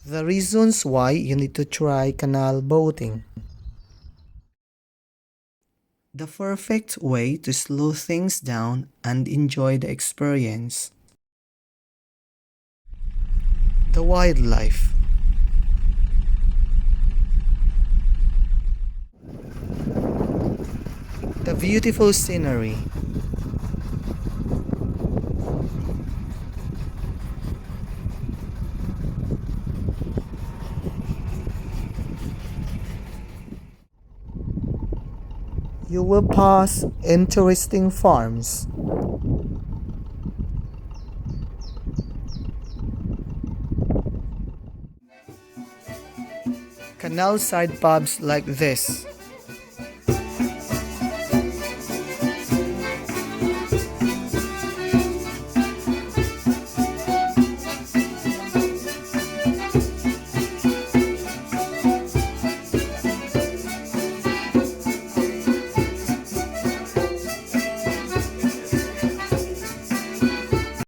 The reasons why you need to try canal boating. The perfect way to slow things down and enjoy the experience. The wildlife. The beautiful scenery. You will pass interesting farms. Canal side pubs like this.